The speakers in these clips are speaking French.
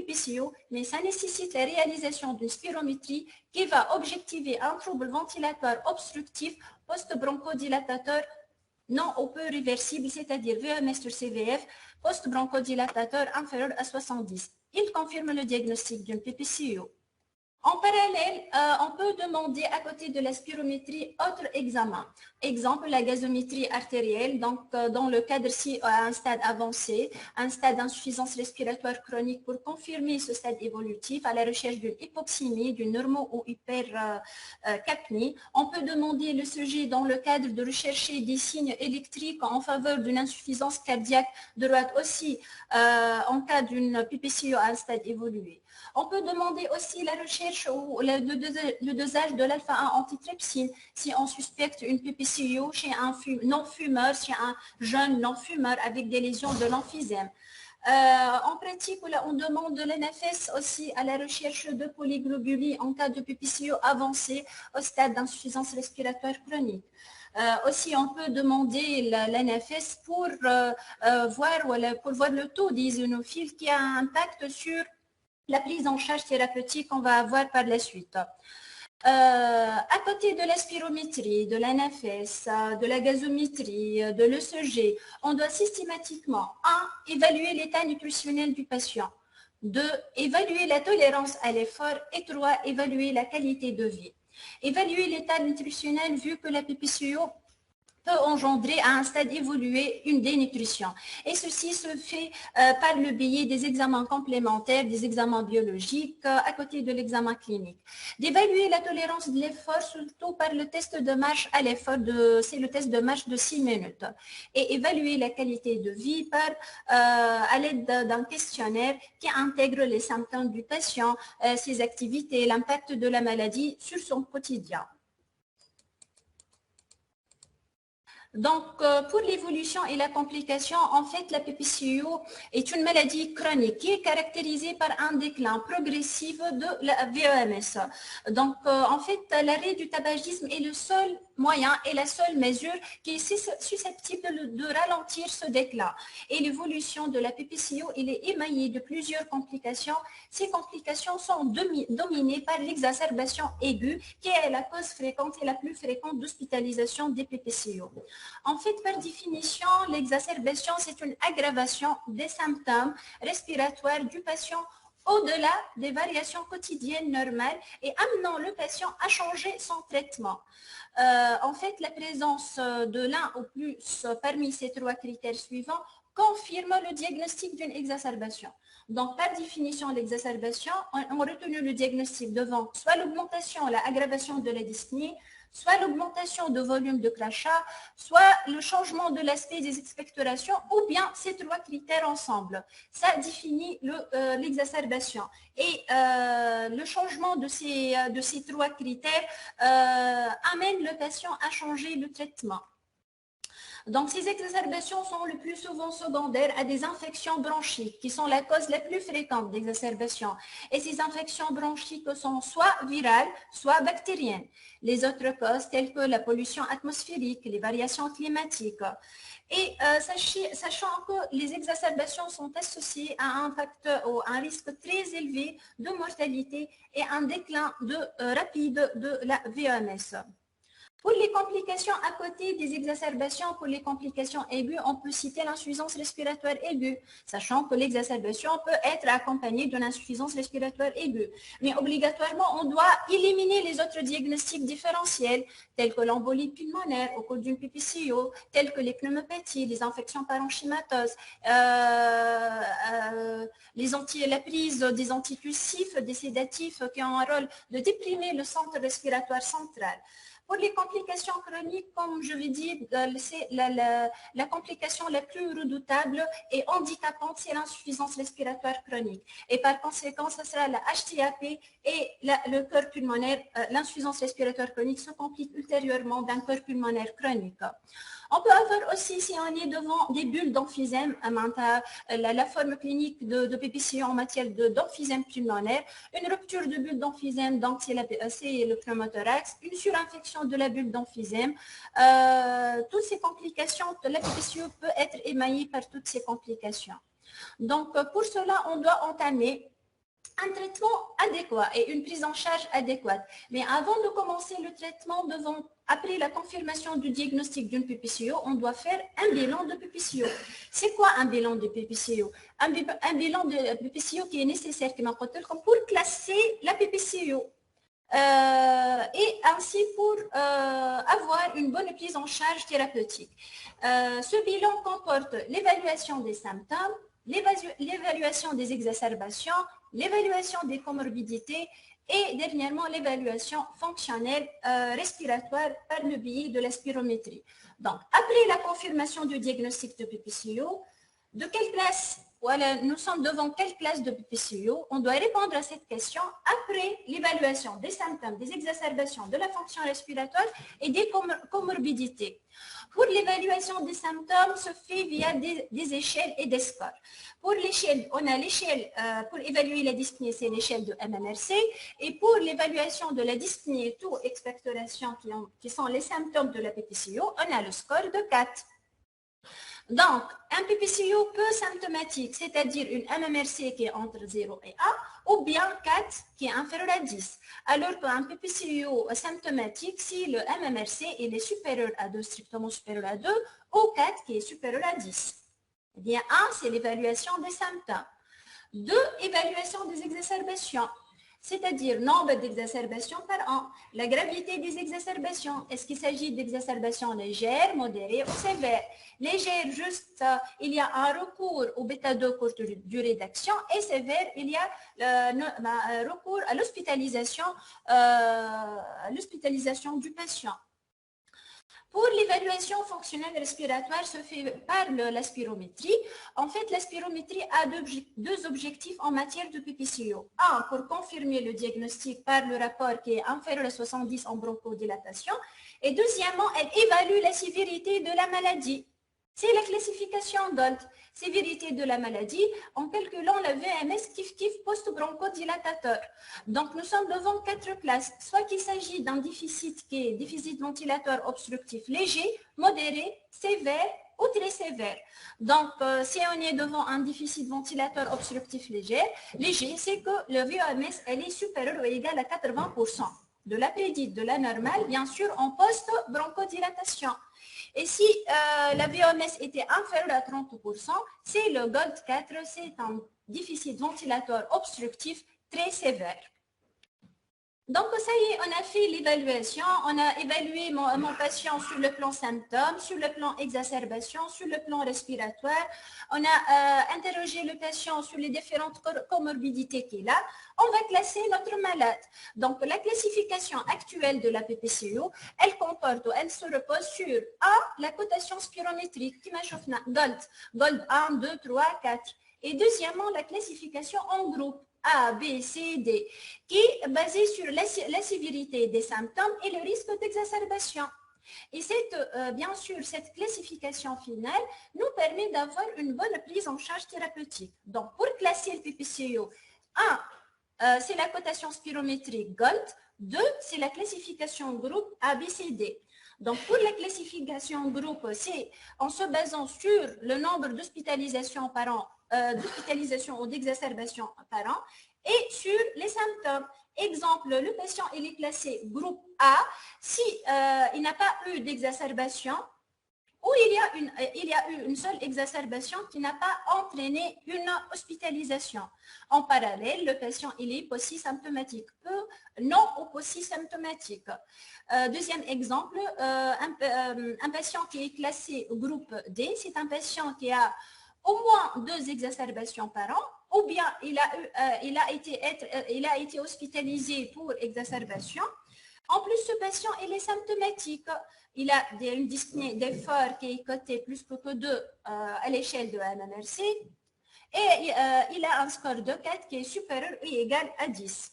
PPCO, mais ça nécessite la réalisation d'une spirométrie qui va objectiver un trouble ventilatoire obstructif post-bronchodilatateur non ou peu réversible, c'est-à-dire VMS sur CVF, post-bronchodilatateur inférieur à 70. Il confirme le diagnostic d'une PPCO. En parallèle, on peut demander à côté de la spirométrie autre examen. Exemple, la gazométrie artérielle. Donc, dans le cadre si à un stade avancé, un stade d'insuffisance respiratoire chronique pour confirmer ce stade évolutif à la recherche d'une hypoxémie, d'une normo- ou hypercapnie. On peut demander le sujet dans le cadre de rechercher des signes électriques en faveur d'une insuffisance cardiaque droite aussi en cas d'une PPCO à un stade évolué. On peut demander aussi la recherche ou le dosage de l'alpha-1 antitrypsine si on suspecte une PPCO chez un non-fumeur, chez un jeune non-fumeur avec des lésions de l'emphysème. En pratique, on demande de l'NFS aussi à la recherche de polyglobulie en cas de PPCO avancée au stade d'insuffisance respiratoire chronique. Aussi, on peut demander l'NFS pour voir le taux d'eosinophiles qui a un impact sur la prise en charge thérapeutique qu'on va avoir par la suite. À côté de la spirométrie, de l'NFS, de la gazométrie, de l'ECG, on doit systématiquement 1. Évaluer l'état nutritionnel du patient, 2. Évaluer la tolérance à l'effort et 3. Évaluer la qualité de vie. Évaluer l'état nutritionnel vu que la PPCO peut engendrer à un stade évolué une dénutrition. Et ceci se fait par le biais des examens complémentaires, des examens biologiques à côté de l'examen clinique. D'évaluer la tolérance de l'effort, surtout par le test de marche à l'effort, c'est le test de marche de 6 minutes. Et évaluer la qualité de vie à l'aide d'un questionnaire qui intègre les symptômes du patient, ses activités, l'impact de la maladie sur son quotidien. Donc, pour l'évolution et la complication, en fait, la PPCO est une maladie chronique qui est caractérisée par un déclin progressif de la VEMS. Donc, en fait, l'arrêt du tabagisme est le seul moyen et la seule mesure qui est susceptible de ralentir ce déclin. Et l'évolution de la PPCO, elle est émaillée de plusieurs complications. Ces complications sont dominées par l'exacerbation aiguë, qui est la cause fréquente et la plus fréquente d'hospitalisation des PPCO. En fait, par définition, l'exacerbation, c'est une aggravation des symptômes respiratoires du patient au-delà des variations quotidiennes normales et amenant le patient à changer son traitement. En fait, la présence de l'un ou plus parmi ces 3 critères suivants confirme le diagnostic d'une exacerbation. Donc, par définition, l'exacerbation, on retenu le diagnostic devant soit l'augmentation, l'aggravation de la dyspnée, soit l'augmentation de volume de crachat, soit le changement de l'aspect des expectorations, ou bien ces 3 critères ensemble. Ça définit l'exacerbation. Et le changement de ces 3 critères amène le patient à changer le traitement. Donc, ces exacerbations sont le plus souvent secondaires à des infections bronchiques qui sont la cause la plus fréquente d'exacerbation. Et ces infections bronchiques sont soit virales, soit bactériennes. Les autres causes telles que la pollution atmosphérique, les variations climatiques. Et sachant que les exacerbations sont associées à un facteur ou un risque très élevé de mortalité et un déclin rapide de la VMS. Pour les complications à côté des exacerbations, pour les complications aiguës, on peut citer l'insuffisance respiratoire aiguë, sachant que l'exacerbation peut être accompagnée d'une insuffisance respiratoire aiguë. Mais obligatoirement, on doit éliminer les autres diagnostics différentiels, tels que l'embolie pulmonaire au cours d'une PPCO, tels que les pneumopathies, les infections parenchymateuses, la prise des antitussifs, des sédatifs qui ont un rôle de déprimer le centre respiratoire central. Pour les complications chroniques, comme je l'ai dit, c'est la complication la plus redoutable et handicapante, c'est l'insuffisance respiratoire chronique. Et par conséquent, ce sera la HTAP et le cœur pulmonaire. L'insuffisance respiratoire chronique se complique ultérieurement d'un cœur pulmonaire chronique. On peut avoir aussi, si on est devant des bulles d'emphysème, la forme clinique de PPCO en matière d'emphysème pulmonaire, une rupture de bulle d'emphysème, donc c'est le pneumothorax, une surinfection de la bulle d'emphysème. Toutes ces complications, la PPCO peut être émaillée par toutes ces complications. Donc, pour cela, on doit entamer un traitement adéquat et une prise en charge adéquate. Mais avant de commencer le traitement, après la confirmation du diagnostic d'une PPCO, on doit faire un bilan de PPCO. C'est quoi un bilan de PPCO? Un bilan de PPCO qui est nécessaire, pour classer la PPCO. Et ainsi pour avoir une bonne prise en charge thérapeutique. Ce bilan comporte l'évaluation des symptômes, l'évaluation des exacerbations, l'évaluation des comorbidités et dernièrement l'évaluation fonctionnelle respiratoire par le biais de la spirométrie. Donc, après la confirmation du diagnostic de PPCO, de quelle classe, voilà, nous sommes devant quelle classe de PPCO? On doit répondre à cette question après l'évaluation des symptômes, des exacerbations, de la fonction respiratoire et des comorbidités. Pour l'évaluation des symptômes, se fait via des échelles et des scores. Pour l'échelle, on a l'échelle, pour évaluer la dyspnée, c'est l'échelle de MMRC. Et pour l'évaluation de la dyspnée et tout expectoration qui sont les symptômes de la PPCO, on a le score de 4. Donc, un PPCO peu symptomatique, c'est-à-dire une MMRC qui est entre 0 et 1, ou bien 4 qui est inférieur à 10. Alors qu'un PPCO symptomatique, si le MMRC il est supérieur à 2, strictement supérieur à 2, ou 4 qui est supérieur à 10. Eh bien, 1, c'est l'évaluation des symptômes. 2, évaluation des exacerbations. C'est-à-dire nombre d'exacerbations par an, la gravité des exacerbations. Est-ce qu'il s'agit d'exacerbations légères, modérées ou sévères? Légères, juste, il y a un recours au bêta-2 courte durée d'action et sévère, il y a un recours à l'hospitalisation du patient. Pour l'évaluation fonctionnelle respiratoire se fait par la spirométrie. En fait, la spirométrie a deux objectifs en matière de PPCO. Un, pour confirmer le diagnostic par le rapport qui est inférieur à 70 en bronchodilatation. Et deuxièmement, elle évalue la sévérité de la maladie. C'est la classification GOLD, sévérité de la maladie, en calculant la VMS kiff-kiff post-bronchodilatateur. Donc, nous sommes devant 4 classes, soit qu'il s'agit d'un déficit qui est déficit ventilatoire obstructif léger, modéré, sévère ou très sévère. Donc, si on est devant un déficit ventilatoire obstructif léger, c'est que le VMS elle est supérieur ou égal à 80% de la prédite, de la normale, bien sûr, en post-bronchodilatation. Et si la VMS était inférieure à 30%, c'est le GOLD 4, c'est un déficit ventilatoire obstructif très sévère. Donc, ça y est, on a fait l'évaluation, on a évalué mon patient sur le plan symptômes, sur le plan exacerbation, sur le plan respiratoire. On a interrogé le patient sur les différentes comorbidités qu'il a. On va classer notre malade. Donc, la classification actuelle de la PPCO, elle comporte, elle se repose sur A, la cotation spirométrique, qui m'a chauffé GOLD 1, 2, 3, 4. Et deuxièmement, la classification en groupe. A, B, C, D, qui est basée sur la sévérité des symptômes et le risque d'exacerbation. Et bien sûr, cette classification finale nous permet d'avoir une bonne prise en charge thérapeutique. Donc, pour classer le PPCO, 1, c'est la cotation spirométrique GOLD, 2, c'est la classification groupe A, B, C, D. Donc, pour la classification groupe, c'est en se basant sur le nombre d'hospitalisations par an, d'hospitalisation ou d'exacerbation par an, et sur les symptômes. Exemple, le patient il est classé groupe A si il n'a pas eu d'exacerbation ou il y a eu une seule exacerbation qui n'a pas entraîné une hospitalisation. En parallèle, le patient il est polysymptomatique, non ou polysymptomatique. Deuxième exemple, un patient qui est classé groupe D, c'est un patient qui a au moins 2 exacerbations par an, ou bien il a été hospitalisé pour exacerbation. En plus, ce patient, il est symptomatique. Il a une dyspnée d'effort qui est cotée plus que 2 à l'échelle de MMRC. Et il a un score de 4 qui est supérieur ou égal à 10.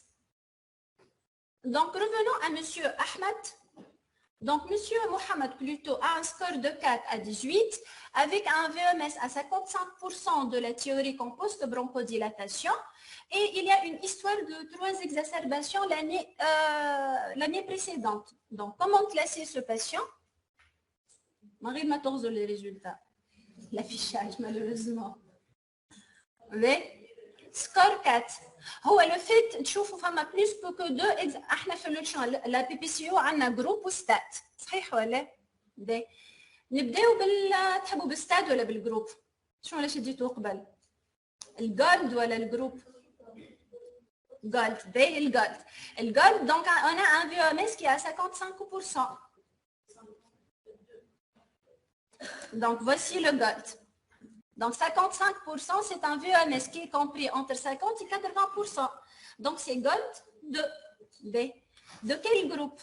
Donc, revenons à M. Ahmed. Donc, M. Mohamed plutôt a un score de 4 à 18 avec un VMS à 55% de la théorie composte bronchodilation. Et il y a une histoire de 3 exacerbations l'année précédente. Donc, comment classer ce patient? Marie m'attend les résultats. L'affichage, malheureusement. Oui. score 4. هو لو فيت تشوفوا فما بلوس بو كو دو احنا في لا بي بي سي او عندنا جروب وستات صحيح ولا؟ باهي نبداو تحبوا بالستاد ولا بالجروب؟ شنو اللي شديتوه قبل؟ الجولد ولا الجروب؟ جولد باهي الجولد. الجولد دونك on a un VMS qui est à 55%. Donc voici le gold. Donc 55% c'est un VMS qui est compris entre 50 et 80%. Donc c'est gold de quel groupe?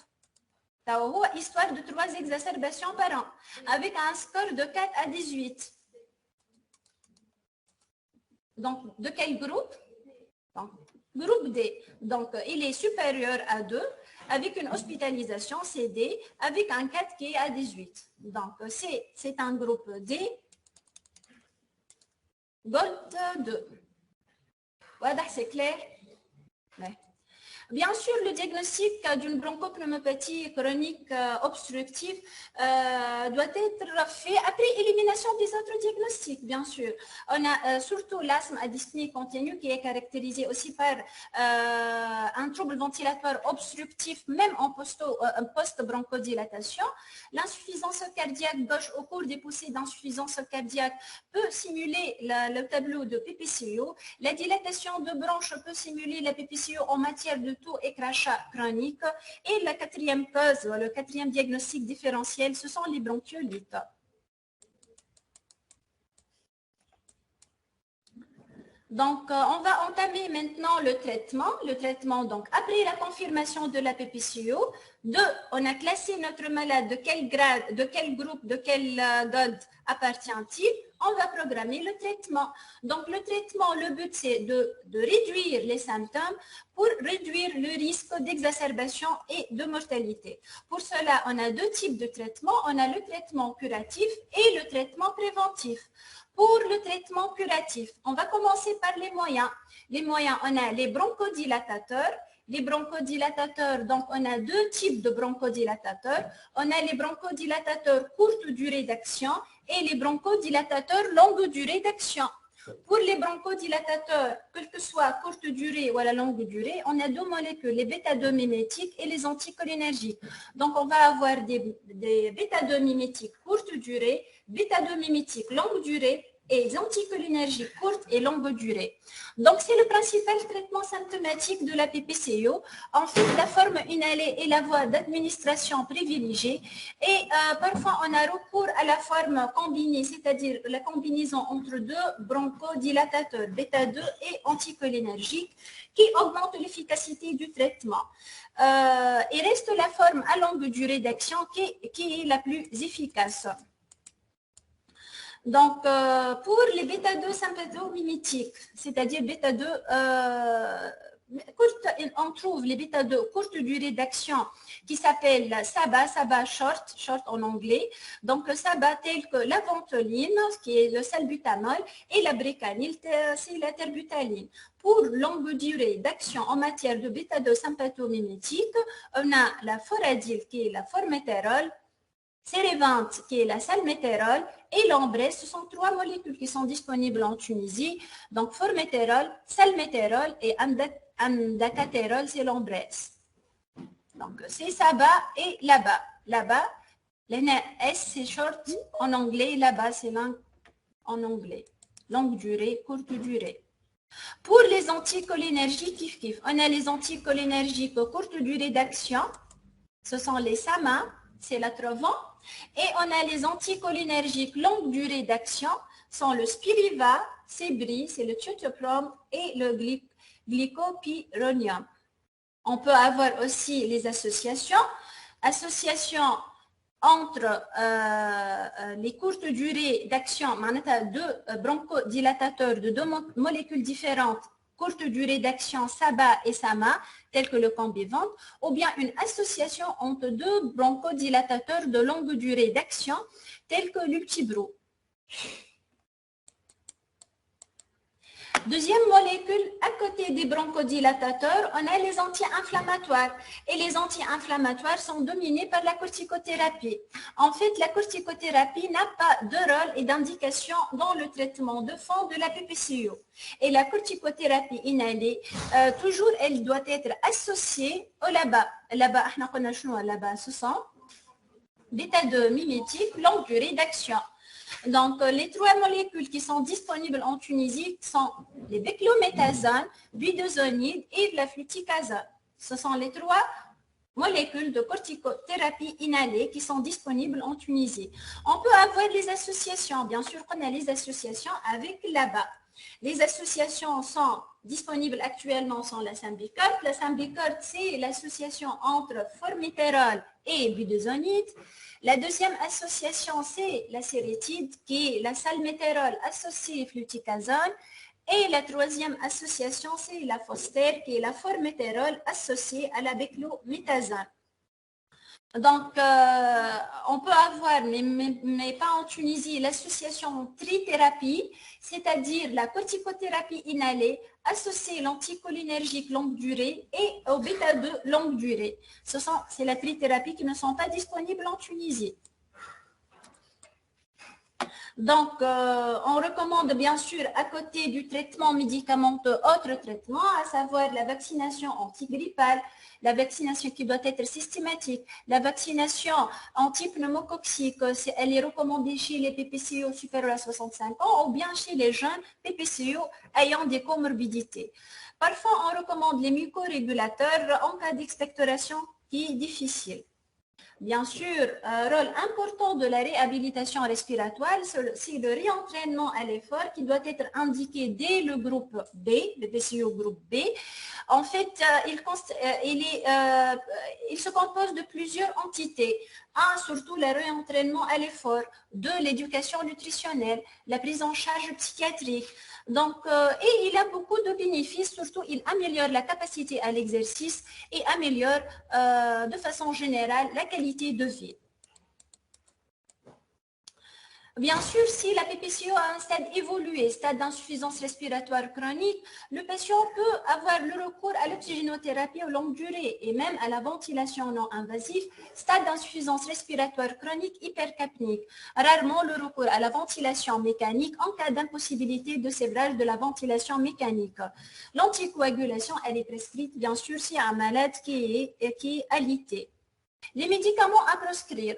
Histoire de 3 exacerbations par an avec un score de 4 à 18. Donc de quel groupe? Donc, groupe D. Donc il est supérieur à 2 avec une hospitalisation CD avec un 4 qui est à 18. Donc c'est un groupe D. Gold 2. Voilà, c'est clair? Ouais. Bien sûr, le diagnostic d'une bronchopneumopathie chronique obstructive doit être fait après élimination des autres diagnostics, bien sûr. On a surtout l'asthme à dyspnée continue qui est caractérisé aussi par un trouble ventilatoire obstructif, même en post-bronchodilatation. L'insuffisance cardiaque gauche au cours des poussées d'insuffisance cardiaque peut simuler le tableau de PPCO. La dilatation de bronche peut simuler la PPCO en matière de taux et crachat chronique. Et la quatrième cause, le quatrième diagnostic différentiel, ce sont les bronchiolites. Donc, on va entamer maintenant le traitement. Le traitement, donc, après la confirmation de la PPCO, on a classé notre malade de quel grade, de quel groupe, de quel GOLD appartient-il. On va programmer le traitement. Donc, le traitement, le but, c'est de réduire les symptômes pour réduire le risque d'exacerbation et de mortalité. Pour cela, on a 2 types de traitements. On a le traitement curatif et le traitement préventif. Pour le traitement curatif, on va commencer par les moyens. Les moyens, on a les bronchodilatateurs. Les bronchodilatateurs, donc on a 2 types de bronchodilatateurs. On a les bronchodilatateurs courte durée d'action et les bronchodilatateurs longue durée d'action. Pour les bronchodilatateurs, quelle que soit courte durée ou à la longue durée, on a 2 molécules, les bêta-2 mimétiques et les anticholinergiques. Donc, on va avoir des bêta-2 mimétiques courte durée, bêta-2 mimétiques longue durée et les anticholinergiques courte et longue durée. Donc, c'est le principal traitement symptomatique de la PPCO. En fait, la forme inhalée est la voie d'administration privilégiée et parfois, on a recours à la forme combinée, c'est-à-dire la combinaison entre 2 bronchodilatateurs, bêta-2 et anticholinergiques, qui augmente l'efficacité du traitement. Il reste la forme à longue durée d'action qui est la plus efficace. Donc, pour les bêta-2 sympathomimétiques, c'est-à-dire bêta-2, on trouve les bêta-2 courte durée d'action qui s'appellent SABA short en anglais. Donc, le SABA tel que la ventoline, qui est le salbutamol, et la brécanil, c'est la terbutaline. Pour longue durée d'action en matière de bêta-2 sympathomimétique, on a la foradil qui est la formoterol, Cérevant qui est la salmétérol et l'Ambrès, ce sont 3 molécules qui sont disponibles en Tunisie. Donc, formoterol, salmétérol et amdacatérol, c'est l'Ambrès. Donc, c'est SABA et LABA. LABA, S c'est short en anglais, LABA c'est long en anglais. Longue durée, courte durée. Pour les anticholinergiques, on a les anticholinergiques courte durée d'action. Ce sont les SAMA, c'est l'atrovent. Et on a les anticholinergiques longue durée d'action, sont le Spiriva, Sebri, c'est le tiotoprome et le glycopyrronium. On peut avoir aussi les associations entre les courtes durées d'action, 2 bronchodilatateurs de 2 molécules différentes, courte durée d'action SABA et SAMA, tels que le combivant, ou bien une association entre 2 bronchodilatateurs de longue durée d'action, tels que l'ultibro. Deuxième molécule, à côté des bronchodilatateurs, on a les anti-inflammatoires. Et les anti-inflammatoires sont dominés par la corticothérapie. En fait, la corticothérapie n'a pas de rôle et d'indication dans le traitement de fond de la PPCO. Et la corticothérapie inhalée, toujours, elle doit être associée au LABA. LABA, ce sont bêta-2 mimétiques, longue durée d'action. Donc, les trois molécules qui sont disponibles en Tunisie sont les beclométhasone, budesonide et la fluticasone. Ce sont les trois molécules de corticothérapie inhalée qui sont disponibles en Tunisie. On peut avoir les associations. Bien sûr qu'on a les associations avec l'ABA. Les associations sont disponibles actuellement sont la Symbicort. La Symbicort, c'est l'association entre formoterol et budesonide. La deuxième association, c'est la sérétide, qui est la salmétérol associée fluticasone. Et la troisième association, c'est la Foster, qui est la formoterol associée à la beclométhasone. Donc, on peut avoir, mais pas en Tunisie, l'association trithérapie, c'est-à-dire la corticothérapie inhalée associée à l'anticholinergique longue durée et au bêta-2 longue durée. C'est la trithérapie qui ne sont pas disponibles en Tunisie. Donc, on recommande bien sûr à côté du traitement médicamenteux, autre traitement, à savoir la vaccination antigrippale, la vaccination qui doit être systématique, la vaccination anti-pneumococcique, elle est recommandée chez les PPCO supérieurs à 65 ans ou bien chez les jeunes PPCO ayant des comorbidités. Parfois, on recommande les mucorégulateurs en cas d'expectoration qui est difficile. Bien sûr, un rôle important de la réhabilitation respiratoire, c'est le réentraînement à l'effort qui doit être indiqué dès le groupe B, le PCO groupe B. En fait, il se compose de plusieurs entités. Un, surtout le réentraînement à l'effort. Deux, l'éducation nutritionnelle, la prise en charge psychiatrique. Donc, et il a beaucoup de bénéfices, surtout il améliore la capacité à l'exercice et améliore de façon générale la qualité de vie. Bien sûr, si la PPCO a un stade évolué, stade d'insuffisance respiratoire chronique, le patient peut avoir le recours à l'oxygénothérapie à longue durée et même à la ventilation non invasive, stade d'insuffisance respiratoire chronique hypercapnique. Rarement le recours à la ventilation mécanique en cas d'impossibilité de sévrage de la ventilation mécanique. L'anticoagulation, elle est prescrite, bien sûr, s'il y a un malade qui est alité. Les médicaments à proscrire,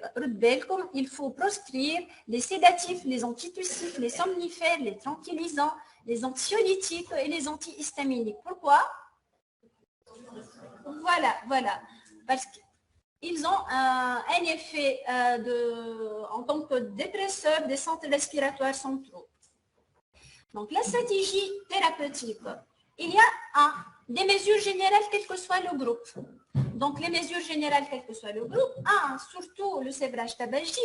il faut proscrire les sédatifs, les antitussifs, les somnifères, les tranquillisants, les anxiolytiques et les antihistaminiques. Pourquoi? Voilà. Parce qu'ils ont un effet en tant que dépresseur des centres respiratoires centraux. Donc, la stratégie thérapeutique, il y a des mesures générales, quel que soit le groupe. Donc, les mesures générales, quel que soit le groupe, 1, surtout le sévrage tabagique,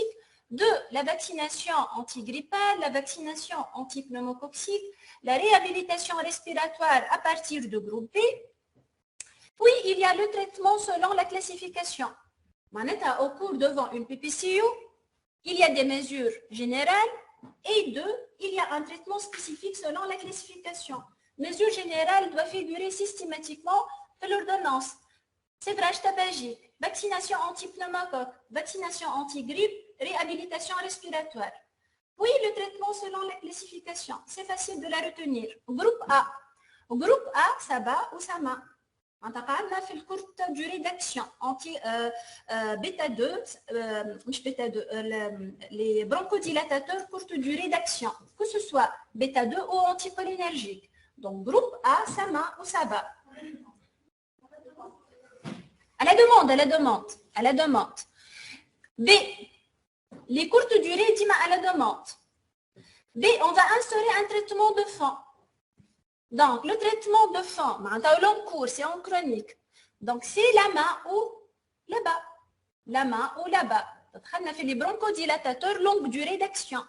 2, la vaccination antigrippale, la vaccination antipneumococcique, la réhabilitation respiratoire à partir de groupe B. Puis, il y a le traitement selon la classification. Au cours devant une PPCO, il y a des mesures générales et 2, il y a un traitement spécifique selon la classification. Mesure générale doit figurer systématiquement de l'ordonnance. Sévrage tabagique, vaccination anti-pneumocoque, vaccination anti-grippe, réhabilitation respiratoire. Oui, le traitement selon la classification, c'est facile de la retenir. Groupe A. Groupe A, ça va ou ça m'a. On a fait une courte durée d'action bêta-2, les bronchodilatateurs courte durée d'action, que ce soit bêta-2 ou anticholinergique. Donc, groupe A, ça m'a ou ça va. À la demande. B, les courtes durées, dis-moi à la demande. B, on va instaurer un traitement de fond. Donc, le traitement de fond, au long cours, c'est en chronique. Donc, c'est l'AMA ou là-bas. L'AMA ou là-bas. Donc, on a fait les bronchodilatateurs longue durée d'action.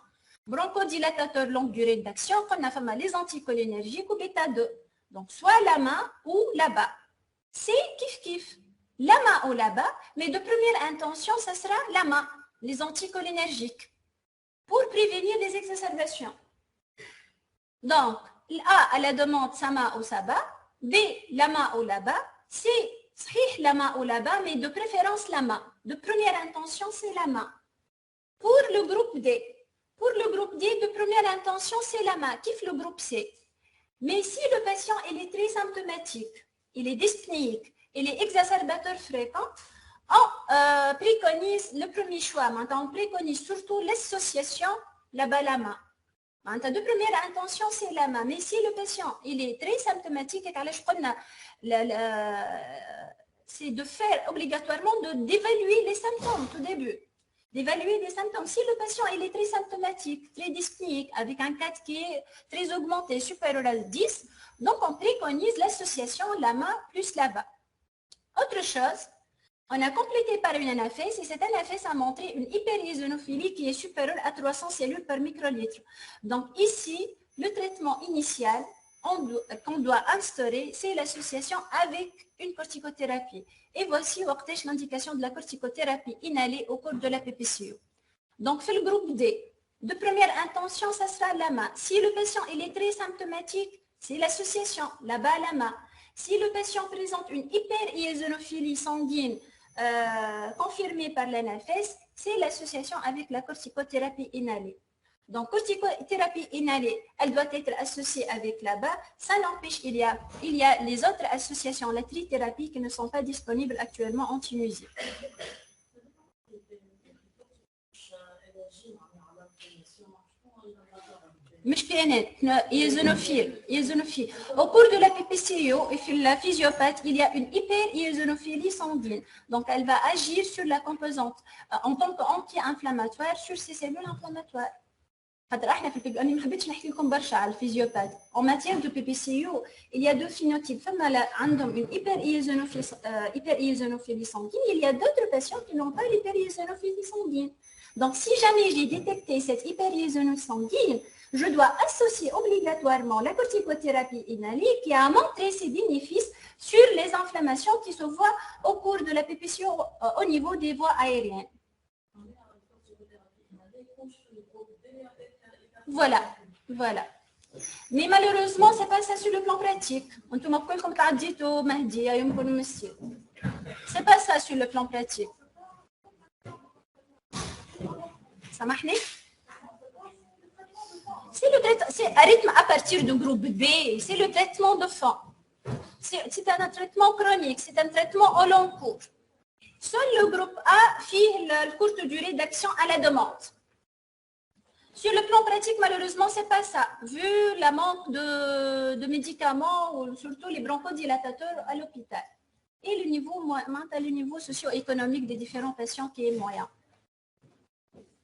Bronchodilatateurs longue durée d'action, on a fait les anticholinergiques ou bêta-2. Donc, soit l'AMA ou là-bas. C'est kiff-kiff. L'AMA ou là-bas, mais de première intention, ça sera l'AMA, les anticholinergiques, pour prévenir des exacerbations. Donc, A à la demande Sama ou Saba, B Lama ou Laba, C Sahih Lama ou Laba, mais de préférence Lama. De première intention, c'est Lama. Pour le groupe D, de première intention, c'est Lama. Kif le groupe C. Mais si le patient il est très symptomatique, il est dyspnéique, il est exacerbateur fréquent, on préconise le premier choix. Maintenant, on préconise surtout l'association Laba-Lama. De première intention, c'est Lama. Mais si le patient il est très symptomatique, c'est de faire obligatoirement d'évaluer les symptômes tout début. D'évaluer les symptômes. Si le patient il est très symptomatique, très dyspnéique, avec un 4 qui est très augmenté, supérieur à 10, donc on préconise l'association Lama plus Laba. Autre chose, on a complété par une anaphèse et cette anaphèse a montré une hyperéosinophilie qui est supérieure à 300 cellules par microlitre. Donc ici, le traitement initial qu'on doit instaurer, c'est l'association avec une corticothérapie. Et voici l'indication de la corticothérapie inhalée au cours de la PPCO. Donc, le groupe D, de première intention, ça sera Lama. Si le patient il est très symptomatique, c'est l'association Laba-Lama. Si le patient présente une hyperéosinophilie sanguine confirmée par l'anaphèse, c'est l'association avec la corticothérapie inhalée. Donc, corticothérapie inhalée, elle doit être associée avec l'ABA. Ça n'empêche, il y a les autres associations, la trithérapie, qui ne sont pas disponibles actuellement en Tunisie. مش PNN, eosinophile. Au cours de la PPCO et sur la physiopathe, il y a une hyperéosinophilie sanguine. Donc, elle va agir sur la composante en tant qu'anti-inflammatoire sur ces cellules inflammatoires. En matière de PPCO, il y a deux phénotypes. Une hyperéosinophilie sanguine. Il y a d'autres patients qui n'ont pas l'hyperéosinophilie sanguine. Donc, si jamais j'ai détecté cette hyperéosinophilie sanguine, je dois associer obligatoirement la corticothérapie inhalée qui a montré ses bénéfices sur les inflammations qui se voient au cours de la PPCO au niveau des voies aériennes. Voilà. Mais malheureusement, ce n'est pas ça sur le plan pratique. Ce n'est pas ça sur le plan pratique. Ça marche? C'est un rythme à partir du groupe B, c'est le traitement de fond. C'est un traitement chronique, c'est un traitement au long cours. Seul le groupe A fait la courte durée d'action à la demande. Sur le plan pratique, malheureusement, ce n'est pas ça. Vu la manque de médicaments, ou surtout les bronchodilatateurs à l'hôpital. Et le niveau socio-économique des différents patients qui est moyen.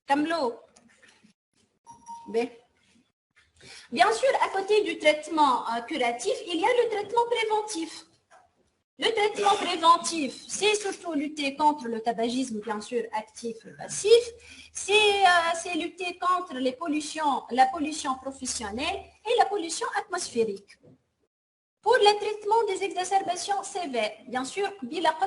Kamlo. Bien sûr, à côté du traitement curatif, il y a le traitement préventif. Le traitement préventif, c'est surtout lutter contre le tabagisme, bien sûr, actif et passif. C'est lutter contre la pollution professionnelle et la pollution atmosphérique. Pour le traitement des exacerbations sévères, bien sûr, il y a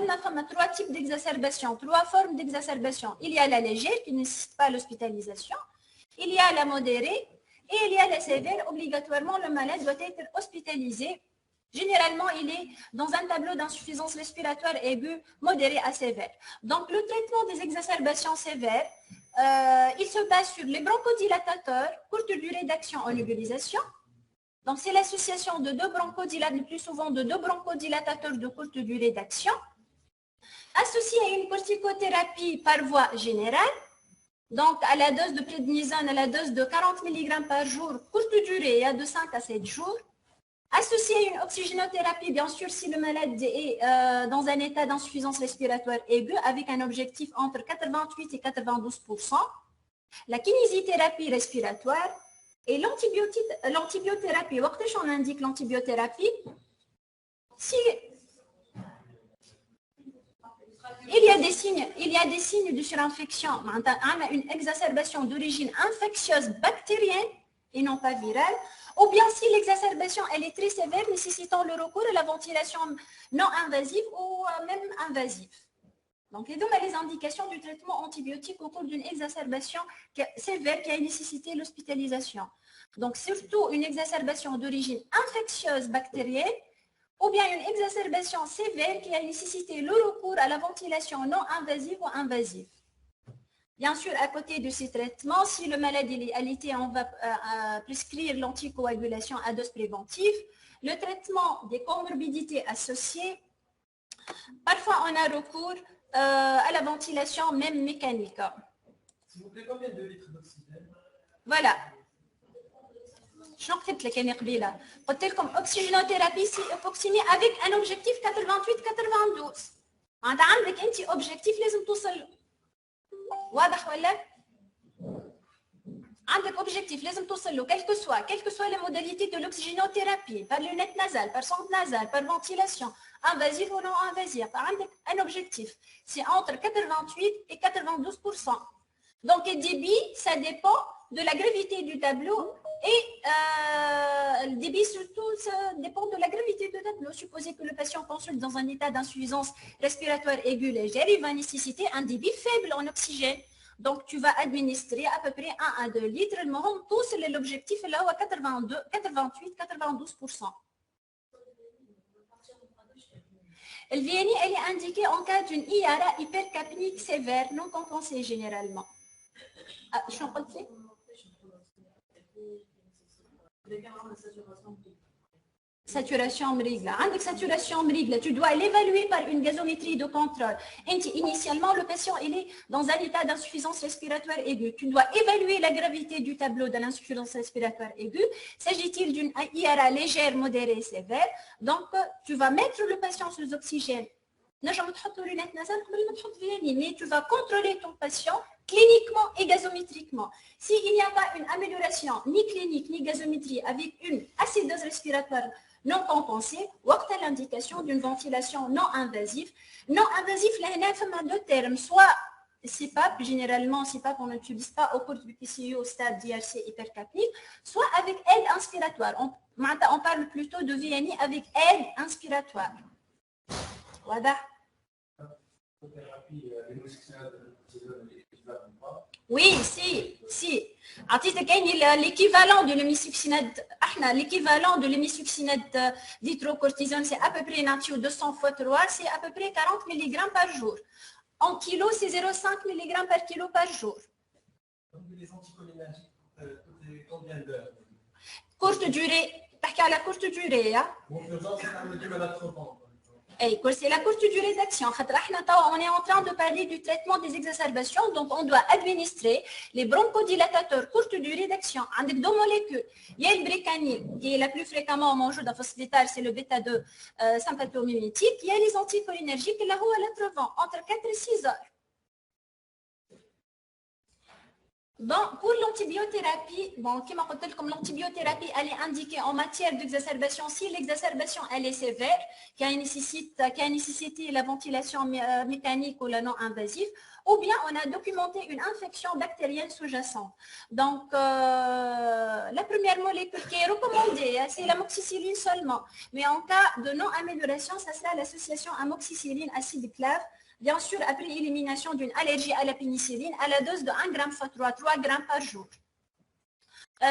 trois types d'exacerbation, trois formes d'exacerbation. Il y a la légère qui ne nécessite pas l'hospitalisation. Il y a la modérée et il y a la sévère. Obligatoirement, le malade doit être hospitalisé. Généralement, il est dans un tableau d'insuffisance respiratoire aiguë, modérée à sévère. Donc, le traitement des exacerbations sévères, il se base sur les bronchodilatateurs, courte durée d'action en nébulisation. Donc, c'est l'association de deux bronchodilatateurs, le plus souvent de deux bronchodilatateurs de courte durée d'action, associé à une corticothérapie par voie générale. Donc, à la dose de prédnisone, à la dose de 40 mg par jour, courte durée, de 5 à 7 jours. Associé à une oxygénothérapie, bien sûr, si le malade est dans un état d'insuffisance respiratoire aiguë, avec un objectif entre 88 et 92%. La kinésithérapie respiratoire et l'antibiothérapie. On indique l'antibiothérapie. Si il y a des signes de surinfection, on a une exacerbation d'origine infectieuse bactérienne et non pas virale, ou bien si l'exacerbation elle est très sévère, nécessitant le recours à la ventilation non invasive ou même invasive. Donc, les les indications du traitement antibiotique au cours d'une exacerbation sévère qui a nécessité l'hospitalisation. Donc, surtout une exacerbation d'origine infectieuse bactérienne ou bien une exacerbation sévère qui a nécessité le recours à la ventilation non invasive ou invasive. Bien sûr, à côté de ces traitements, si le malade est alité, on va prescrire l'anticoagulation à dose préventive, le traitement des comorbidités associées. Parfois, on a recours à la ventilation même mécanique. S'il vous plaît, combien de litres d'oxygène? Voilà. شنو قلت لك انا قبيله؟ قلت لكم اوكسجينوثيرابي سي ايبوكسيمي افيك ان اوبجيكتيف 88 92. انت عندك انت اوبجيكتيف لازم توصل له. واضح ولا؟ عندك اوبجيكتيف لازم توصل له quelle que soit les modalités de l'oxygénothérapie, par lunette nasale, par sonde nasale, par ventilation, invasive ou non invasive. عندك un objectif, c'est entre 88 et 92%. Donc le débit, ça dépend de la gravité du tableau et le débit surtout ça dépend de la gravité du tableau. Supposez que le patient consulte dans un état d'insuffisance respiratoire aiguë légère, il va nécessiter un débit faible en oxygène. Donc tu vas administrer à peu près 1 à 2 litres. Tous l'objectif là à 88-92%. Le VNI, elle est indiquée en cas d'une IRA hypercapnique sévère non compensée généralement. Je suis en train de faire. Saturation mrigle. Avec saturation mrigle, tu dois l'évaluer par une gazométrie de contrôle. Initialement, le patient il est dans un état d'insuffisance respiratoire aiguë. Tu dois évaluer la gravité du tableau de l'insuffisance respiratoire aiguë. S'agit-il d'une IRA légère, modérée, sévère? Donc, tu vas mettre le patient sous oxygène. Mais tu vas contrôler ton patient cliniquement et gazométriquement. S'il n'y a pas une amélioration ni clinique ni gazométrie avec une acidose respiratoire non compensée, ou à l'indication d'une ventilation non invasive. Non invasive, là, il y a deux termes. Soit CPAP, généralement CPAP on n'utilise pas au cours du PCU au stade d'IRC hypercapnique, soit avec aide inspiratoire. On parle plutôt de VNI avec aide inspiratoire. Voilà. Oui, si. L'équivalent de l'hémisuccinate d'hydrocortisone, c'est à peu près nature 200 fois 3, c'est à peu près 40 mg par jour. En kilo, c'est 0,5 mg par kilo par jour. Donc les anticholinergiques, combien d'heures? Courte durée. T'as qu'à la courte durée. Bon, urgence, c'est un médicament d'atropant. C'est la courte durée d'action. On est en train de parler du traitement des exacerbations, donc on doit administrer les bronchodilatateurs courte durée d'action. Avec deux molécules. Il y a le brécanil, qui est la plus fréquemment mangée dans le c'est le bêta-2 sympathomimétique. Il y a les anticholinergiques, qui sont à l'entrevent, entre 4 et 6 heures. Bon, pour l'antibiothérapie, comme l'antibiothérapie, elle est indiquée en matière d'exacerbation si l'exacerbation elle est sévère, qui a nécessité la ventilation mécanique ou la non invasive, ou bien on a documenté une infection bactérienne sous-jacente. Donc, la première molécule qui est recommandée, c'est l'amoxicilline seulement. Mais en cas de non-amélioration, ça sera l'association amoxicilline acide clave. Bien sûr, après élimination d'une allergie à la pénicilline, à la dose de 1 g x 3 g par jour.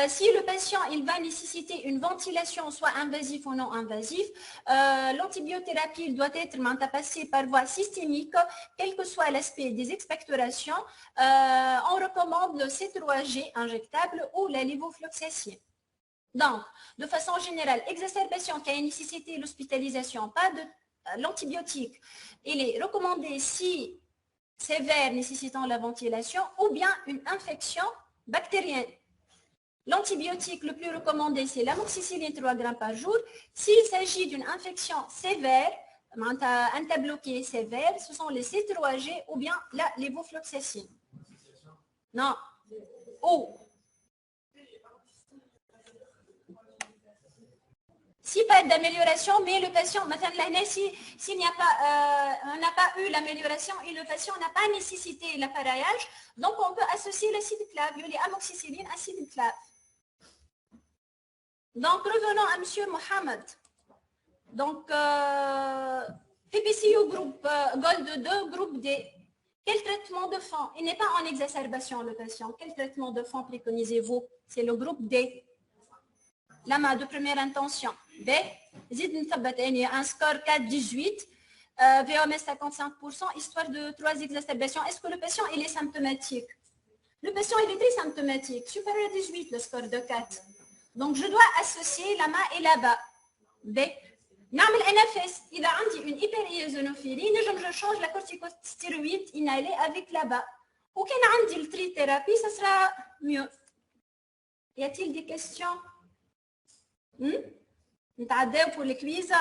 Si le patient il va nécessiter une ventilation soit invasive ou non invasive, l'antibiothérapie doit être passée par voie systémique, quel que soit l'aspect des expectorations. On recommande le C3G injectable ou la lévofloxacine. Donc, de façon générale, exacerbation qui a nécessité l'hospitalisation, pas de l'antibiotique, il est recommandé si sévère nécessitant la ventilation ou bien une infection bactérienne. L'antibiotique le plus recommandé, c'est l'amoxicilline 3 g par jour. S'il s'agit d'une infection sévère, un tableau qui est sévère, ce sont les C3G ou bien la lévofloxacine. Non. Oh. Si pas d'amélioration, mais le patient, s'il n'y a pas, on n'a pas eu l'amélioration et le patient n'a pas nécessité l'appareillage, donc on peut associer l'acide clave, l'amoxicilline, acide clave. Donc revenons à M. Mohamed. Donc PPCU groupe Gold 2, groupe D. Quel traitement de fond? Il n'est pas en exacerbation le patient. Quel traitement de fond préconisez-vous? C'est le groupe D. Lama de première intention. B. Zid نثبت يعني un score 4-18. VOMS 55%, histoire de 3 exacerbations. Est-ce que le patient il est symptomatique? Le patient il est très symptomatique, supérieur à 18, le score de 4. Donc je dois associer la main et la bas. B. نعمل NFS. إذا عندي une hyperéosinophilie, je change la corticostéroïde inhalée avec la bas. Ou quand عندي le trithérapie, ça sera mieux. Y a-t-il des questions? نتعداو pour les quiz.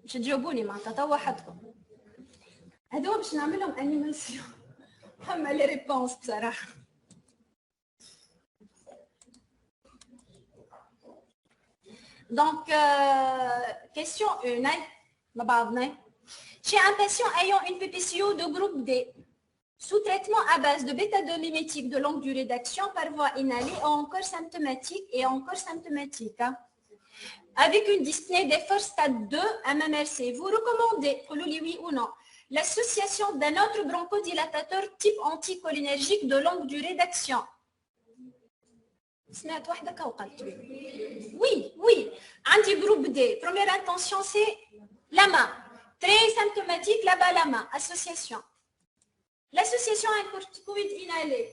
باش تجاوبوني معناتها توا وحدكم. هذوما باش نعمل لهم انيماسيون. فما لي ريبونس بصراحه. Donc, question 1, chez un patient ayant une PPCO de groupe D, sous traitement à base de bêta-2-mimétique de longue durée d'action par voie inhalée ou encore symptomatique hein, avec une dyspnée d'effort stade 2 MMRC, vous recommandez, oui ou non, l'association d'un autre bronchodilatateur type anticholinergique de longue durée d'action? Oui. Anti groupe D. Première intention, c'est la main. Très symptomatique, là-bas la main. Association. L'association à un corticoïde inhalé.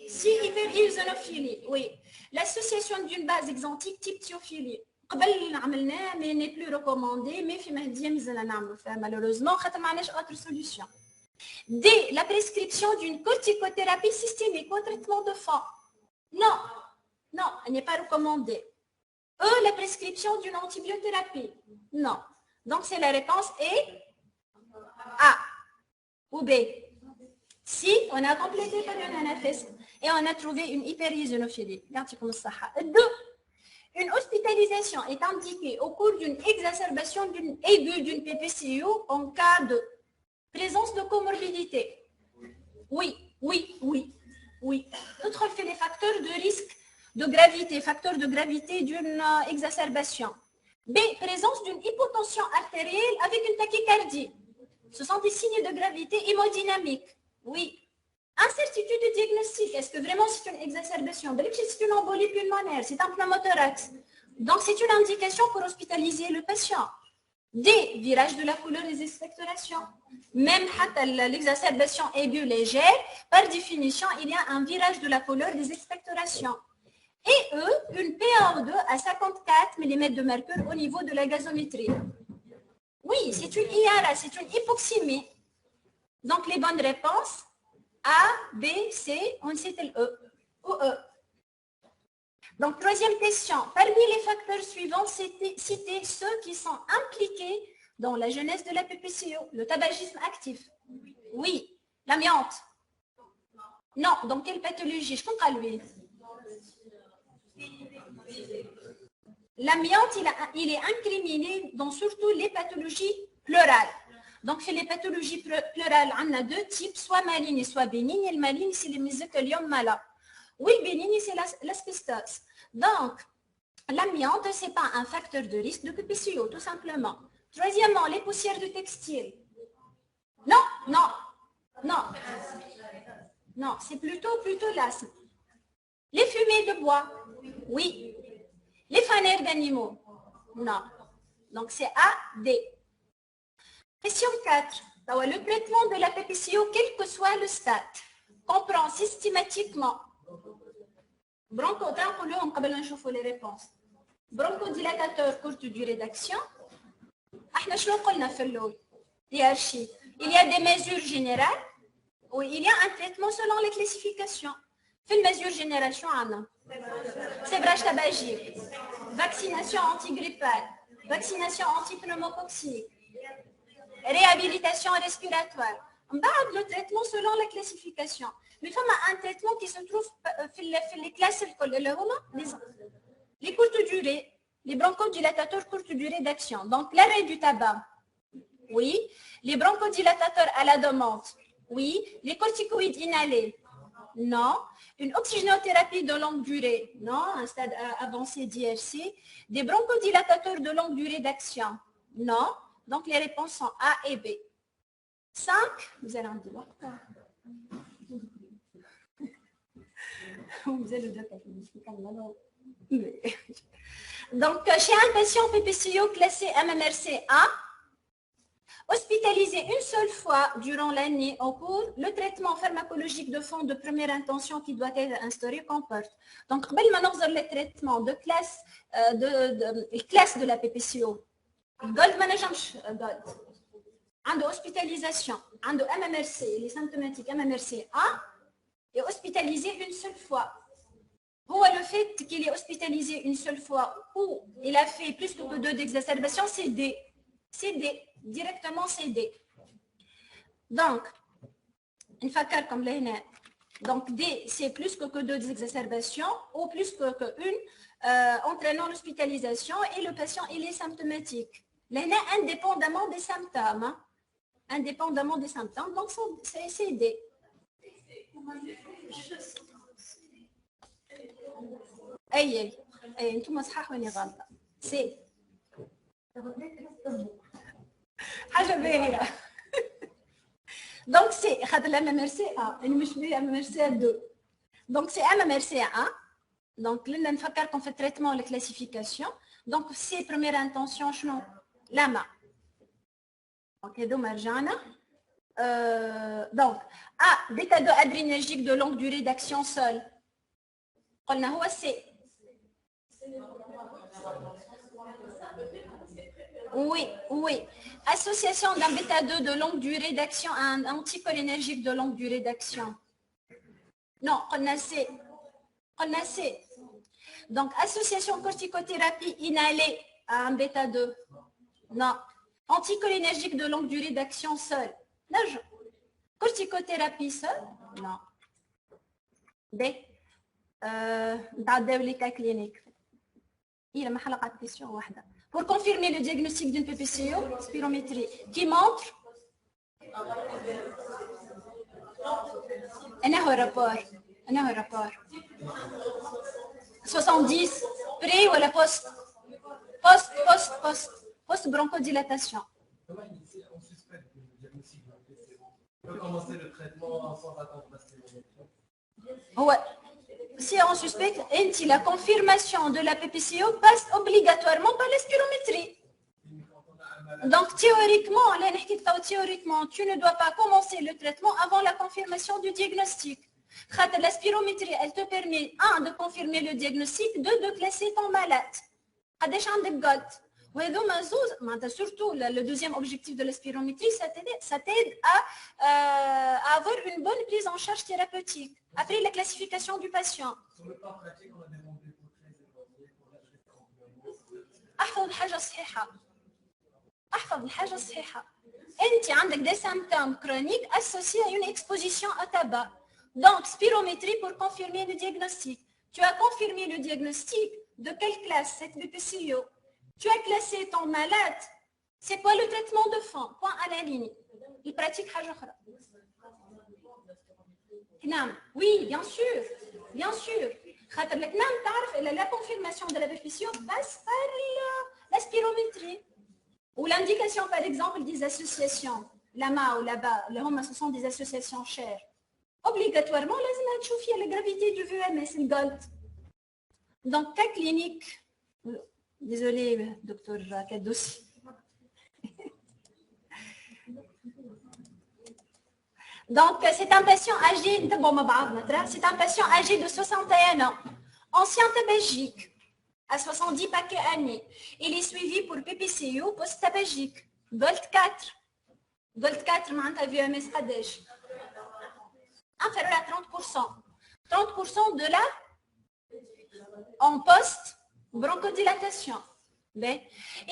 Si hyperéosinophilie, oui. L'association d'une base exantique type thiophilie. Mais n'est plus recommandé, mais malheureusement, on n'a pas d'autre solution. D. La prescription d'une corticothérapie systémique au traitement de fond. Non, elle n'est pas recommandée. E, la prescription d'une antibiothérapie. Non. Donc, c'est la réponse est A ou B. Si, on a complété par une NFS et on a trouvé une hyperéosinophilie. Deux, une hospitalisation est indiquée au cours d'une exacerbation aiguë d'une PPCO en cas de présence de comorbidité. Oui. D'autres fait les facteurs de risque de gravité, d'une exacerbation. B. Présence d'une hypotension artérielle avec une tachycardie. Ce sont des signes de gravité hémodynamique. Oui. Incertitude de diagnostic. Est-ce que vraiment c'est une exacerbation? C'est une embolie pulmonaire, c'est un pneumothorax. Donc c'est une indication pour hospitaliser le patient. D. Virage de la couleur des expectorations. Même l'exacerbation aiguë légère, par définition, il y a un virage de la couleur des expectorations. Et E, une PaO2 à 54 mm de mercure au niveau de la gazométrie. Oui, c'est une IARA, c'est une hypoxémie. Donc les bonnes réponses, A, B, C, on cite le E ou E. Donc, troisième question. Parmi les facteurs suivants, citez ceux qui sont impliqués dans la jeunesse de la PPCO. Le tabagisme actif. Oui. L'amiante. Non. Dans quelle pathologie? Je comprends lui. L'amiante, il est incriminé dans surtout les pathologies pleurales. Donc, chez les pathologies pleurales, on a deux types, soit malignes et soit bénignes. Et le maligne, c'est les mésothélium mala. Oui, bénigne, c'est l'asbestose. Donc, l'amiante, ce n'est pas un facteur de risque de PPCO, tout simplement. Troisièmement, les poussières de textile. Non, c'est plutôt l'asthme. Les fumées de bois. Oui. Les fanères d'animaux. Non. Donc, c'est A, D. Question 4. Le traitement de la PPCO, quel que soit le stade, comprend systématiquement les réponses. Bronchodilatateur courte durée d'action. Il y a des mesures générales ou il y a un traitement selon les classifications. Fait mesure générale, sévrage tabagique, vaccination antigrippale, vaccination antipneumococcique, réhabilitation respiratoire. Le traitement selon la classification. Mais il y a un traitement qui se trouve dans les classes les courtes durées, les bronchodilatateurs courte durée d'action. Donc l'arrêt du tabac, oui. Les bronchodilatateurs à la demande, oui. Les corticoïdes inhalés, non. Une oxygénothérapie de longue durée, non. Un stade avancé d'IRC. Des bronchodilatateurs de longue durée d'action, non. Donc les réponses sont A et B. 5, vous allez en dire. Vous allez le dire. Donc, chez un patient PPCO classé MMRCA, hospitalisé une seule fois durant l'année en cours, le traitement pharmacologique de fond de première intention qui doit être instauré comporte. Donc, le traitement de classe de la PPCO. Gold management, gold. عنده hospitalisation, عنده MMRC, les symptomatiques MMRCA, est hospitalisé une seule fois. Le fait qu'il est hospitalisé une seule fois ou il a fait plus que 2 d'exacerbation, c'est D. C'est D, directement c'est D. Donc, une facteur comme là, donc D, c'est plus que 2 d'exacerbation ou plus que 1, entraînant l'hospitalisation et le patient, il est symptomatique. Là, indépendamment des symptômes. Hein? Indépendamment des symptômes, donc c'est D. اي انتم صحاح واني غلطه سي حاجه باهيه دونك سي خاطر MMRCA انا مش بي MMRCA 2 دونك سي MMRCA دونك لنا نفكركم في التريتمون والكلاسيفيكاسيون دونك سي بروميير انتونسيون شنو لما دونك هذوما رجعنا دونك بيتا دو ادرينرجيك دو لونغ دوري d'action seul قلنا هو سي Oui. Association d'un bêta-2 de longue durée d'action à un anticholinergique de longue durée d'action. Non, on a C. Donc, association corticothérapie inhalée à un bêta-2. Non. Anticholinergique de longue durée d'action seul. Non. Corticothérapie seule. Non. B. نتعداو لي كا كلينيك الى ما حلقه كيسيون واحده pour confirmer le diagnostic d'une PPCO spirométrie qui montre انه rapport 70 pré ولا post bronchodilation. On peut commencer le traitement sans attendre la spirométrie. Ouais. Si on suspecte, la confirmation de la PPCO passe obligatoirement par la spirométrie. Donc, théoriquement, tu ne dois pas commencer le traitement avant la confirmation du diagnostic. La spirométrie, elle te permet, 1, de confirmer le diagnostic, 2, de classer ton malade. Surtout, le deuxième objectif de la spirométrie, ça t'aide à avoir une bonne prise en charge thérapeutique après la classification du patient. Sur le plan pratique, on a demandé pour 13 évalués pour la احفظ الحاجة صحيحة. انت عندك des symptômes chroniques associés à une exposition au tabac. Donc, spirométrie pour confirmer le diagnostic. Tu as confirmé le diagnostic de quelle classe cette BPCO? Tu as classé ton malade. C'est quoi le traitement de fond? Point à la ligne. Il pratique حاجة أخرى. Oui, bien sûr. La confirmation de la BPCO passe par la spirométrie. Ou l'indication, par exemple, des associations, là-bas ou là-bas, ce sont des associations chères. Obligatoirement, لازم تشوفي la gravité du VMS, le GOLD. Donc, cas clinique, désolé, docteur Kaddoussi. Donc, c'est un patient âgé, c'est un patient âgé de 61 ans, ancien tabagique, à 70 paquets années. Il est suivi pour PPCO post-tabagique. GOLD 4. GOLD 4, معناتها VMS قداش؟ inférieur à 30%. 30% de la en post-bronchodilatation.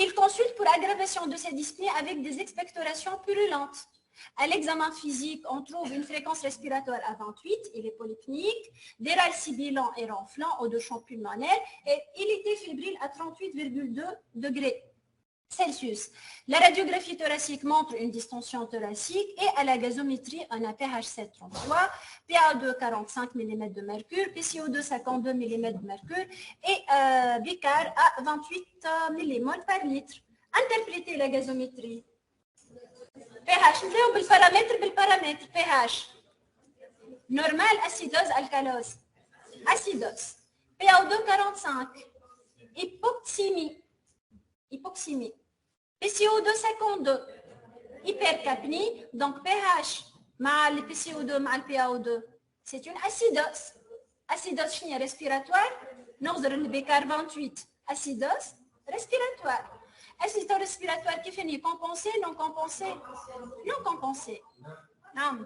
Il consulte pour aggravation de ces dyspnées avec des expectorations purulentes. À l'examen physique, on trouve une fréquence respiratoire à 28, il est polypnique, des râles sibilants et ronflants au deux champs pulmonaires et il était fébrile à 38,2 degrés Celsius. La radiographie thoracique montre une distension thoracique et à la gazométrie, on a pH 7,33, PA2 45 mm de mercure, PCO2 52 mm de mercure et Bicar à 28 mmol par litre. Interprétez la gazométrie. pH, بالبارامتر pH. Normal, acidose, alcalose. Acidose. PA2 45. hypoxémie. PCO2 52, hypercapnie, donc pH, mal le PCO2, mal le PaO2, c'est une acidose. Acidose chimique respiratoire, nous le bécar 28, acidose respiratoire. Acidose respiratoire qui finit compensé, non compensé, non compensé. Non.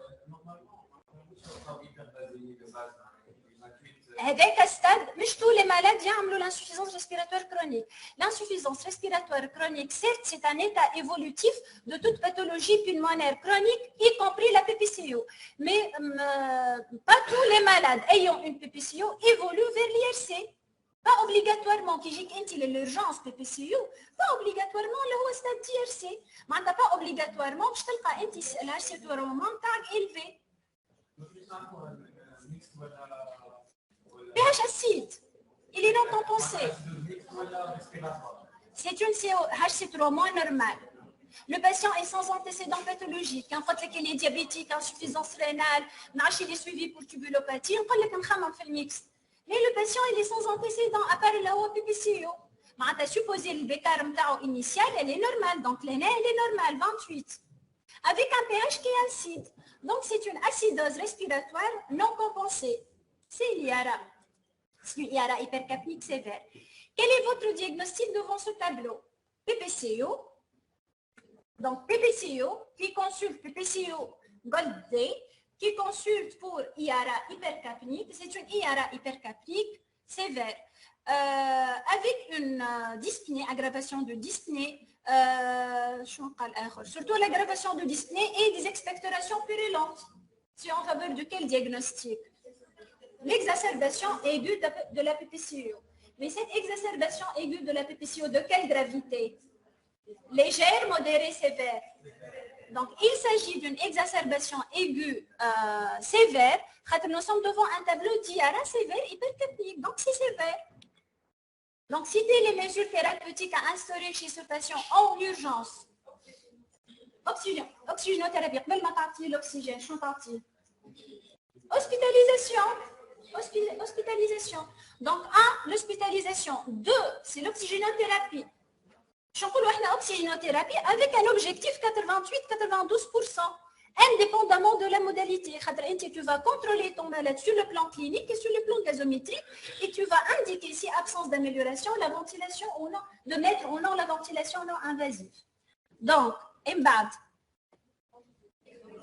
Avec un stade, mais tous les malades ont l'insuffisance respiratoire chronique. L'insuffisance respiratoire chronique, certes, c'est un état évolutif de toute pathologie pulmonaire chronique, y compris la PPCO. Mais pas tous les malades ayant une PPCO évoluent vers l'IRC. Pas obligatoirement, qui dit l'urgence PPCO, pas obligatoirement le stade d'IRC. Mais pas obligatoirement, je te le dis, l'RC élevé. pH acide, il est non compensé. C'est une COH moins normale. Le patient est sans antécédent pathologique. Quand il est diabétique, insuffisance rénale, il est suivi pour tubulopathie, on peut le faire mix. Mais le patient il est sans antécédent à part la PPCO. Tu as supposé le bécar initial, elle est normale. Donc l'aîné, elle est normale, 28. Avec un pH qui est acide. Donc c'est une acidose respiratoire non compensée. C'est l'IARA. C'est une IARA hypercapnique sévère. Quel est votre diagnostic devant ce tableau? PPCO. Donc PPCO, qui consulte PPCO Gold Day, qui consulte pour IARA hypercapnique. C'est une IARA hypercapnique sévère. Avec une dyspnée, aggravation de dyspnée, surtout l'aggravation de dyspnée et des expectorations purulentes. C'est en faveur de quel diagnostic? L'exacerbation aiguë de la PPCO. Mais cette exacerbation aiguë de la PPCO, de quelle gravité? Légère, modérée, sévère. Donc, il s'agit d'une exacerbation aiguë sévère. Nous sommes devant un tableau d'IARA sévère hypercapnique. Donc, c'est sévère. Donc, citer les mesures thérapeutiques à instaurer chez ce patient en urgence. Oxygénothérapie. L'oxygène, je suis partie. Hospitalisation. Hospitalisation. Donc, 1, l'hospitalisation. 2, c'est l'oxygénothérapie. Je vais oxygénothérapie avec un objectif 88-92%, indépendamment de la modalité. Tu vas contrôler ton malade sur le plan clinique et sur le plan gazométrique et tu vas indiquer si absence d'amélioration, la ventilation ou non, de mettre ou non la ventilation non invasive. Donc, EMBAD,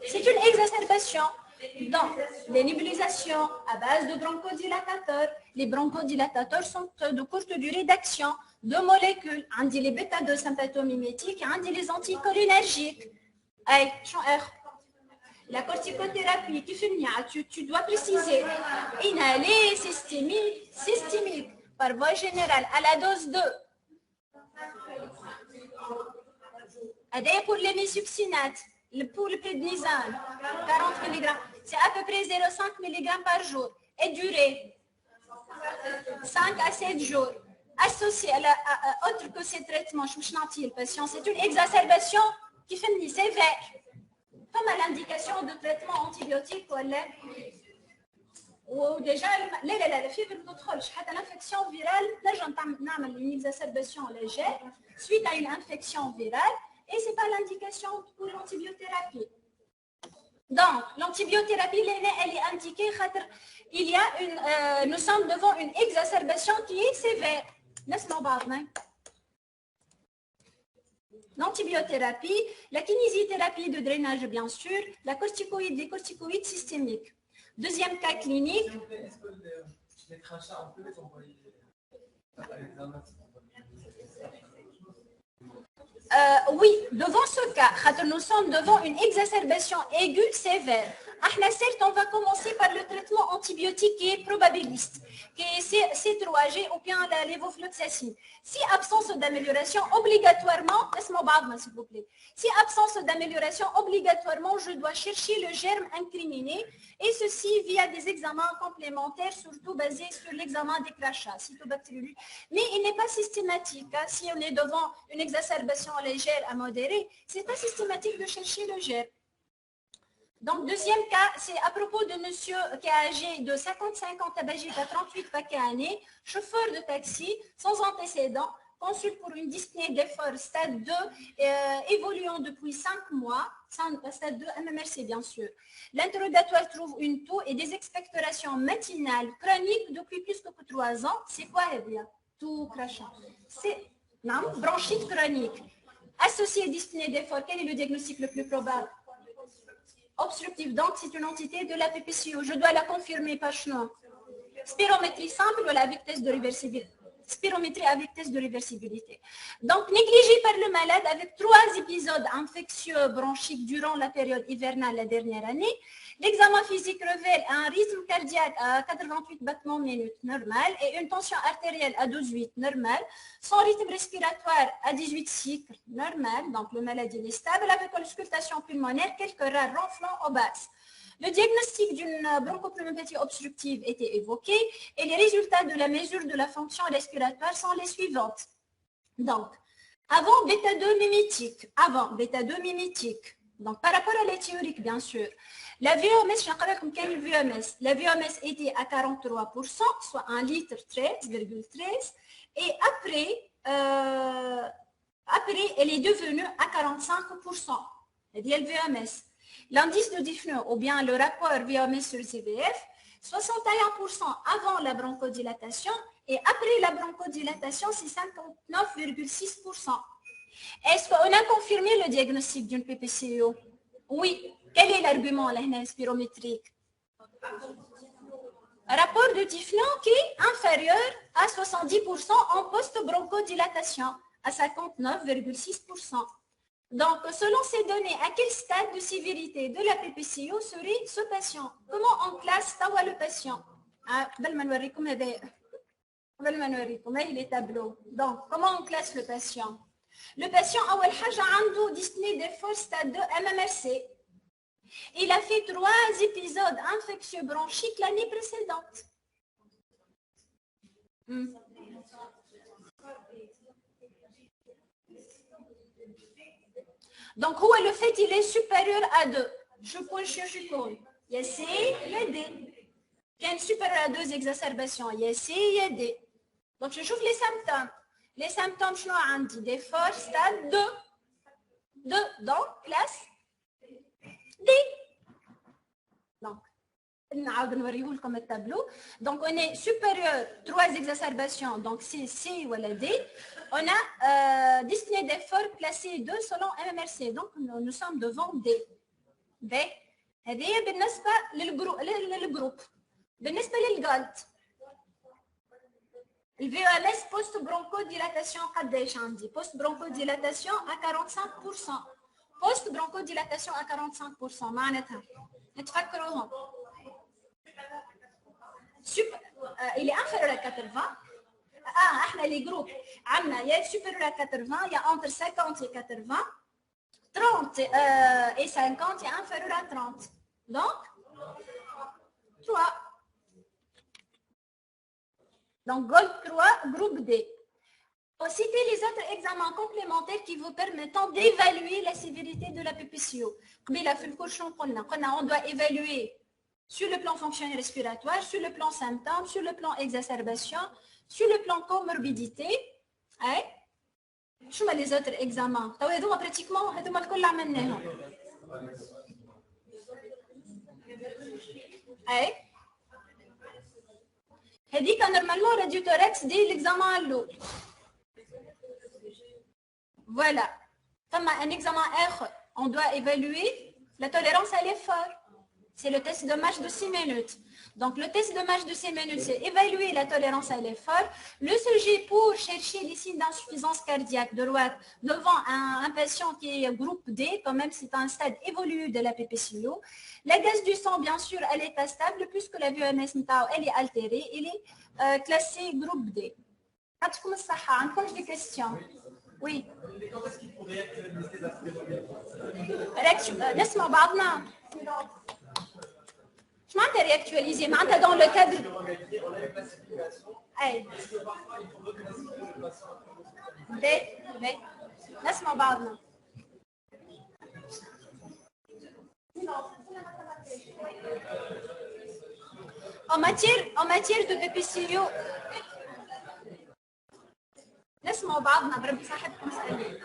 c'est une exacerbation. Donc, les nébulisations à base de bronchodilatateurs. Les bronchodilatateurs sont de courte durée d'action, deux molécules. On dit les bêta-2 sympathomimétiques et on dit les anticholinergiques. La corticothérapie, tu dois préciser. Inhalé, systémique, par voie générale, à la dose 2. Pour les mésuccinates. Pour le prédnisane, 40 mg, c'est à peu près 0,5 mg par jour. Et durée, 5 à 7 jours. Associé à autre que ces traitements, je me le patient, c'est une exacerbation qui finit sévère. Comme à l'indication de traitement antibiotique ou déjà, la fièvre ne contrôle. L'infection virale, là, j'entends une exacerbation légère suite à une infection virale. Et ce n'est pas l'indication pour l'antibiothérapie. Donc, l'antibiothérapie, elle est indiquée, nous sommes devant une exacerbation qui est sévère. L'antibiothérapie, la kinésithérapie de drainage, bien sûr, la corticoïde, des corticoïdes systémiques. Deuxième cas clinique. Est-ce que les crachats, on peut les envoyer à l'examen? Oui, devant ce cas, nous sommes devant une exacerbation aiguë sévère. Certes, on va commencer par le traitement antibiotique qui est probabiliste, qui est C3G ou bien la lévofloxacine. Si absence d'amélioration, obligatoirement, laisse-moi barre, s'il vous plaît. Si absence d'amélioration, obligatoirement, je dois chercher le germe incriminé et ceci via des examens complémentaires, surtout basés sur l'examen des crachats, cytobactériologie. Mais il n'est pas systématique. Si on est devant une exacerbation légère à modérée, ce n'est pas systématique de chercher le germe. Donc, deuxième cas, c'est à propos de monsieur qui est âgé de 55 ans, tabagiste à 38 paquets années, chauffeur de taxi, sans antécédent, consulte pour une dyspnée d'effort stade 2, évoluant depuis 5 mois, stade 2 MMRC bien sûr. L'interrogatoire trouve une toux et des expectorations matinales chroniques depuis plus que 3 ans. C'est quoi, Evia? Toux crachant. C'est bronchite chronique. Associé dyspnée d'effort, quel est le diagnostic le plus probable? Obstructif, donc c'est une entité de la PPCO. Je dois la confirmer par chemin. Spirométrie simple ou avec test de réversibilité. Spirométrie avec test de réversibilité. Donc, négligé par le malade avec 3 épisodes infectieux bronchiques durant la période hivernale la dernière année. L'examen physique révèle un rythme cardiaque à 88 battements minutes normal et une tension artérielle à 12,8 normal, son rythme respiratoire à 18 cycles normal, donc le maladie est stable avec auscultation pulmonaire, quelques rares ronflements au bas. Le diagnostic d'une bronchopneumopathie obstructive était évoqué et les résultats de la mesure de la fonction respiratoire sont les suivantes. Donc, avant bêta-2 mimétique, donc par rapport à la théorique bien sûr, la VOMS, la VOMS était à 43%, soit 1 litre 13,13, et après, elle est devenue à 45%. C'est-à-dire le VOMS. L'indice de dyspnée ou bien le rapport VOMS sur CVF, 61% avant la bronchodilatation et après la bronchodilatation, c'est 59,6%. Est-ce qu'on a confirmé le diagnostic d'une PPCO? Oui. Quel est l'argument spirométrique? Rapport de dyspnée qui est inférieur à 70% en post-bronchodilatation, à 59,6%. Donc, selon ces données, à quel stade de sévérité de la PPCO serait ce patient? Comment on classe le patient? Les tableaux. Donc, comment on classe le patient? Le patient a un dyspnée d'effort stade 2 MMRC. Il a fait 3 épisodes infectieux bronchiques l'année précédente. Donc, le fait il est supérieur à 2. Je pose. Il y a C, il y a D. Il y a une supérieure à 2 exacerbations. Il y a C, il y a D. Donc, je trouve les symptômes. Les symptômes, je suis d'effort stade 2. 2, donc, classe D. Donc, comme tableau. Donc, on est supérieur 3 exacerbations, donc c'est C ou la D. On a dyspnée d'effort classé 2 selon MMRC. Donc, nous sommes devant D. D. هذه بالنسبة للجروب. بالنسبة للجالت. Le VOMS post-bronchodilatation قداش عندي؟ Post-bronchodilatation à 45%. Post-bronchodilatation à 45%. معناتها نتفكروهم. Il est inférieur à 80. Les groupes, il y a supérieur à 80, il y a entre 50 et 80, 30 et 50, il y a inférieur à 30. Donc, 3. Donc, Gold 3, groupe D. Citez les autres examens complémentaires qui vous permettent d'évaluer la sévérité de la PPCO. On doit évaluer sur le plan fonctionnel respiratoire, sur le plan symptômes, sur le plan exacerbation, sur le plan comorbidité. Je mets les autres examens. Pratiquement, normalement, radiothorax dit l'examen à l'eau. Voilà. Comme un examen R, on doit évaluer la tolérance à l'effort. C'est le test de marche de 6 minutes. Donc, le test de marche de 6 minutes, c'est évaluer la tolérance à l'effort. Le sujet pour chercher les signes d'insuffisance cardiaque devant un patient qui est groupe D, quand même, c'est un stade évolué de la PPCO. La gaz du sang, bien sûr, elle est stable puisque la VOMS, elle est altérée. Elle est classée groupe D. Encore des questions? Oui. Quand est-ce qu'il pourrait actualiser la Laisse-moi بعضنا. Je m'en réactualisé, mais dans le cadre. Laisse-moi بعضنا. En matière de BPCO, نسمعوا بعضنا بربي صاحبكم سليم.